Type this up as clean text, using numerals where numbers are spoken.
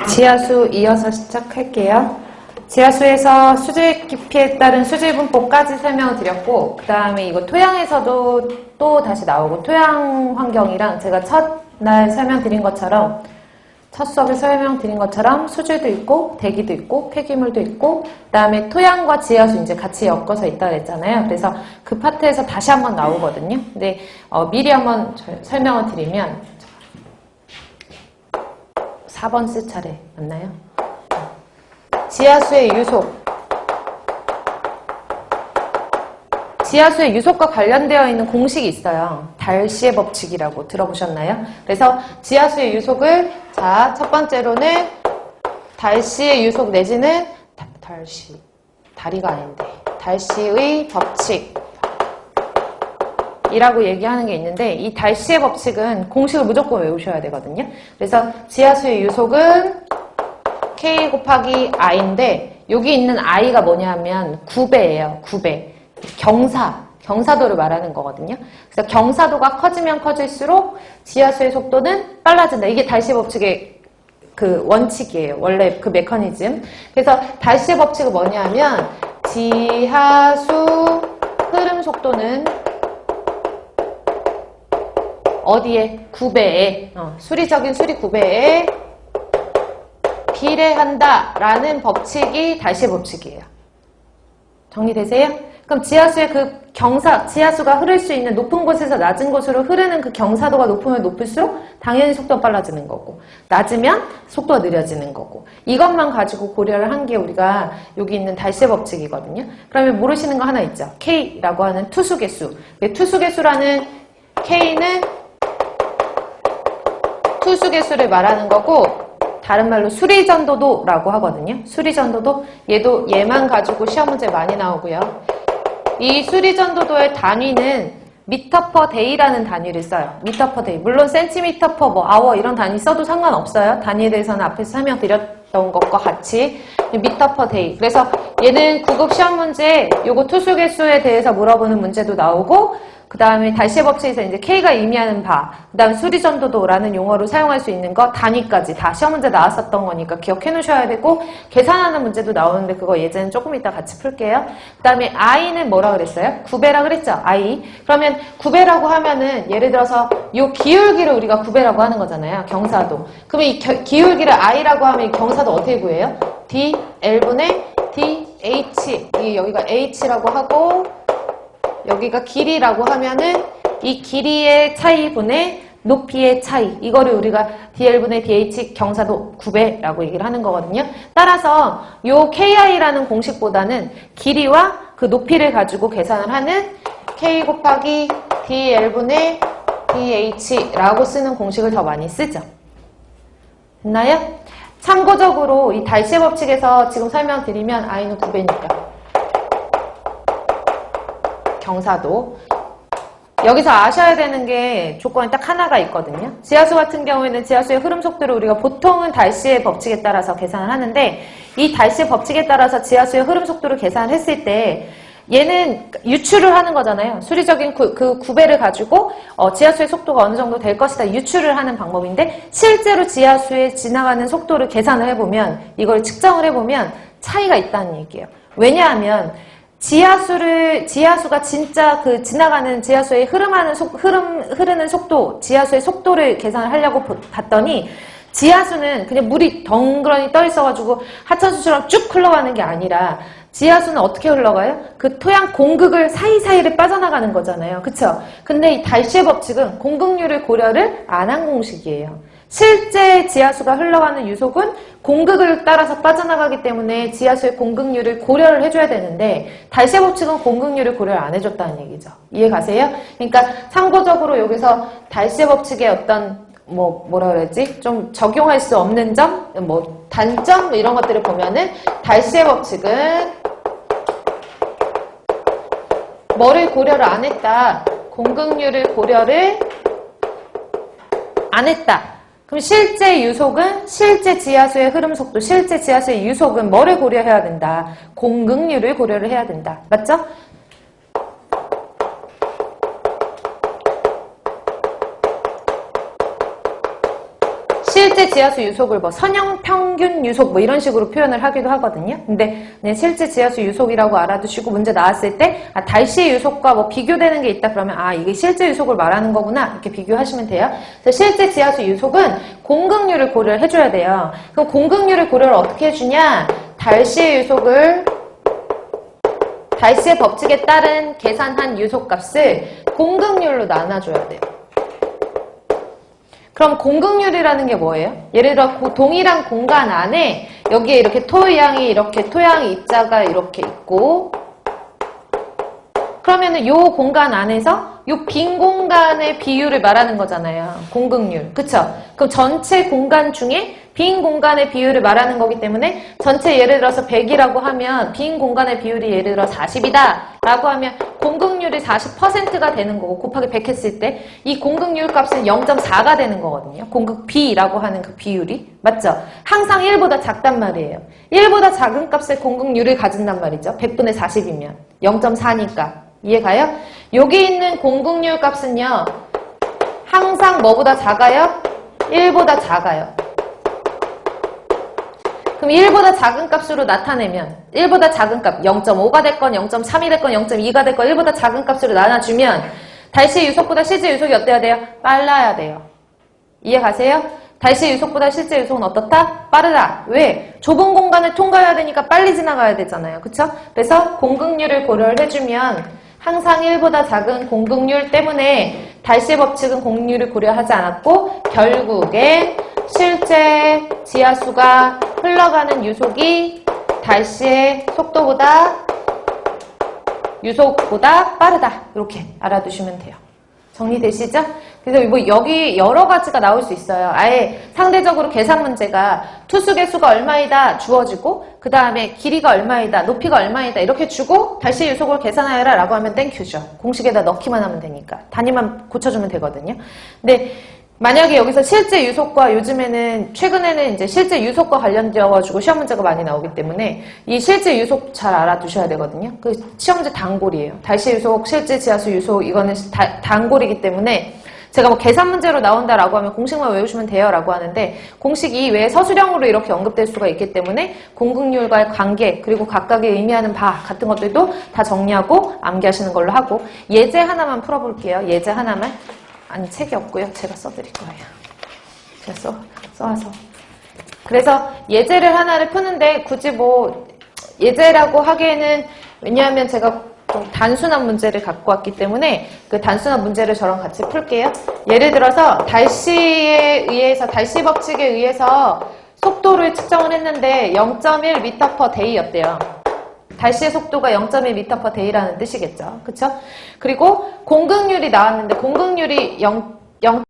지하수 이어서 시작할게요. 지하수에서 수질 깊이에 따른 수질 분포까지 설명을 드렸고, 그 다음에 이거 토양에서도 또 다시 나오고, 토양 환경이랑 제가 첫날 설명드린 것처럼, 첫 수업에 설명드린 것처럼 수질도 있고, 대기도 있고, 폐기물도 있고, 그 다음에 토양과 지하수 이제 같이 엮어서 있다 그랬잖아요. 그래서 그 파트에서 다시 한번 나오거든요. 근데 미리 한번 설명을 드리면, 4번 쓸 차례 맞나요? 지하수의 유속. 지하수의 유속과 관련되어 있는 공식이 있어요. 달시의 법칙이라고 들어보셨나요? 그래서 지하수의 유속을, 자, 첫 번째로는 달시의 유속 내지는 다리가 아닌데, 달시의 법칙 이라고 얘기하는 게 있는데, 이 달시의 법칙은 공식을 무조건 외우셔야 되거든요. 그래서 지하수의 유속은 K 곱하기 I인데, 여기 있는 I가 뭐냐면 9배예요. 9배. 경사도를 말하는 거거든요. 그래서 경사도가 커지면 커질수록 지하수의 속도는 빨라진다. 이게 달시의 법칙의 그 원칙이에요. 원래 그 메커니즘. 그래서 달시의 법칙은 뭐냐면, 지하수 흐름 속도는 어디에? 9배에, 수리적인 수리 9배에 비례한다라는 법칙이 달시의 법칙이에요. 정리되세요? 그럼 지하수의 그 지하수가 흐를 수 있는 높은 곳에서 낮은 곳으로 흐르는 그 경사도가 높으면 높을수록 당연히 속도가 빨라지는 거고, 낮으면 속도가 느려지는 거고, 이것만 가지고 고려를 한 게 우리가 여기 있는 달시의 법칙이거든요. 그러면 모르시는 거 하나 있죠. K라고 하는 투수계수. 투수계수라는 K는 투수계수를 말하는 거고, 다른 말로 수리전도도라고 하거든요. 수리전도도, 얘만 가지고 시험 문제 많이 나오고요. 이 수리전도도의 단위는 미터 퍼 데이라는 단위를 써요. 미터 퍼 데이. 물론 센티미터 퍼 아워 이런 단위 써도 상관없어요. 단위에 대해서는 앞에서 설명드렸던 것과 같이 미터 퍼 데이. 그래서 얘는 9급 시험 문제에 요거 투수계수에 대해서 물어보는 문제도 나오고, 그 다음에 달시의 법칙에서 이제 K가 의미하는 바, 그 다음에 수리전도도라는 용어로 사용할 수 있는 거, 단위까지 다 시험 문제 나왔었던 거니까 기억해 놓으셔야 되고, 계산하는 문제도 나오는데 그거 예제는 조금 이따 같이 풀게요. 그 다음에 I는 뭐라 그랬어요? 9배라 그랬죠? I. 그러면 9배라고 하면은 예를 들어서 요 기울기를 우리가 9배라고 하는 거잖아요. 경사도. 그러면 이 기울기를 I라고 하면 이 경사도 어떻게 구해요? D, L분의 D, H. 여기가 H라고 하고, 여기가 길이라고 하면은 이 길이의 차이분의 높이의 차이. 이거를 우리가 dl분의 dh 경사도 9배라고 얘기를 하는 거거든요. 따라서 요 ki라는 공식보다는 길이와 그 높이를 가지고 계산을 하는 k 곱하기 dl분의 dh라고 쓰는 공식을 더 많이 쓰죠. 됐나요? 참고적으로 이 달시의 법칙에서 지금 설명드리면 i는 9배니까. 경사도. 여기서 아셔야 되는 게 조건이 딱 하나가 있거든요. 지하수 같은 경우에는 지하수의 흐름 속도를 우리가 보통은 달시의 법칙에 따라서 계산을 하는데, 이 달시의 법칙에 따라서 지하수의 흐름 속도를 계산을 했을 때 얘는 유추를 하는 거잖아요. 수리적인 그 9배를 가지고 지하수의 속도가 어느 정도 될 것이다 유추를 하는 방법인데, 실제로 지하수에 지나가는 속도를 계산을 해보면, 이걸 측정을 해보면 차이가 있다는 얘기예요. 왜냐하면 지하수가 진짜 그 지나가는 지하수의 흐르는 속도, 지하수의 속도를 계산을 하려고 봤더니, 지하수는 그냥 물이 덩그러니 떠 있어가지고 하천수처럼 쭉 흘러가는 게 아니라, 지하수는 어떻게 흘러가요? 그 토양 공극을 사이사이를 빠져나가는 거잖아요. 그쵸? 근데 이 달시의 법칙은 공극률을 고려를 안 한 공식이에요. 실제 지하수가 흘러가는 유속은 공극을 따라서 빠져나가기 때문에 지하수의 공극률을 고려를 해줘야 되는데, 달시의 법칙은 공극률을 고려를 안 해줬다는 얘기죠. 이해 가세요? 그러니까 참고적으로 여기서 달시의 법칙의 어떤 뭐라 그러지? 좀 적용할 수 없는 점, 단점 이런 것들을 보면은, 달시의 법칙은 뭐를 고려를 안 했다? 공극률을 고려를 안 했다. 그럼 실제 유속은, 실제 지하수의 흐름 속도, 실제 지하수의 유속은 뭐를 고려해야 된다? 공극률을 고려를 해야 된다. 맞죠? 실제 지하수 유속을 뭐 선형 평균 유속 뭐 이런 식으로 표현을 하기도 하거든요. 근데 네, 실제 지하수 유속이라고 알아두시고 문제 나왔을 때 달시의 유속과 뭐 비교되는 게 있다 그러면 이게 실제 유속을 말하는 거구나 이렇게 비교하시면 돼요. 그래서 실제 지하수 유속은 공급률을 고려를 해줘야 돼요. 그럼 공급률을 고려를 어떻게 해주냐? 달시의 유속을 달시의 법칙에 따른 계산한 유속값을 공급률로 나눠줘야 돼요. 그럼 공급률이라는 게 뭐예요? 예를 들어 동일한 공간 안에 여기에 이렇게 토양이 입자가 이렇게 있고 그러면은 요 공간 안에서 요 빈 공간의 비율을 말하는 거잖아요. 공급률. 그쵸? 그럼 전체 공간 중에 빈 공간의 비율을 말하는 거기 때문에 전체 예를 들어서 100이라고 하면 빈 공간의 비율이 예를 들어 40이다 라고 하면 공급률이 40%가 되는 거고 곱하기 100 했을 때 이 공급률 값은 0.4가 되는 거거든요. 공급 B라고 하는 그 비율이. 맞죠? 항상 1보다 작단 말이에요. 1보다 작은 값의 공급률을 가진단 말이죠. 100분의 40이면 0.4니까. 이해가요? 여기 있는 공급률 값은요. 항상 뭐보다 작아요? 1보다 작아요. 그럼 1보다 작은 값으로 나타내면 1보다 작은 값 0.5가 됐건 0.3이 됐건 0.2가 됐건 1보다 작은 값으로 나눠주면 달시의 유속보다 실제 유속이 어때야 돼요? 빨라야 돼요. 이해가세요? 달시의 유속보다 실제 유속은 어떻다? 빠르다. 왜? 좁은 공간을 통과해야 되니까 빨리 지나가야 되잖아요. 그쵸? 그래서 공급률을 고려를 해주면 항상 1보다 작은 공급률 때문에 달시의 법칙은 공급률을 고려하지 않았고 결국에 실제 지하수가 흘러가는 유속이 달시의 유속보다 빠르다. 이렇게 알아두시면 돼요. 정리되시죠? 그래서 뭐 여기 여러 가지가 나올 수 있어요. 아예 상대적으로 계산 문제가 투수의 수가 얼마이다 주어지고 그 다음에 길이가 얼마이다 높이가 얼마이다 이렇게 주고 달시의 유속을 계산하여라 라고 하면 땡큐죠. 공식에다 넣기만 하면 되니까 단위만 고쳐주면 되거든요. 근데 만약에 여기서 실제 유속과 요즘에는 최근에는 이제 실제 유속과 관련되어가지고 시험 문제가 많이 나오기 때문에 이 실제 유속 잘 알아두셔야 되거든요. 그 시험 문제 단골이에요. 달시 유속, 실제 지하수 유속 이거는 단골이기 때문에 제가 뭐 계산 문제로 나온다라고 하면 공식만 외우시면 돼요 라고 하는데 공식이 왜 서술형으로 이렇게 언급될 수가 있기 때문에 공급률과의 관계 그리고 각각의 의미하는 바 같은 것들도 다 정리하고 암기하시는 걸로 하고 예제 하나만 풀어볼게요. 예제 하나만. 아니 책이 없고요. 제가 써드릴 거예요. 제가 써와서. 그래서 예제를 하나를 푸는데 굳이 뭐 예제라고 하기에는 왜냐하면 제가 좀 단순한 문제를 갖고 왔기 때문에 그 단순한 문제를 저랑 같이 풀게요. 예를 들어서 달시에 의해서 달시 법칙에 의해서 속도를 측정을 했는데 0.1m/day였대요. 달시의 속도가 0.1m/day라는 뜻이겠죠. 그쵸? 그리고 공급률이 나왔는데 공급률이 0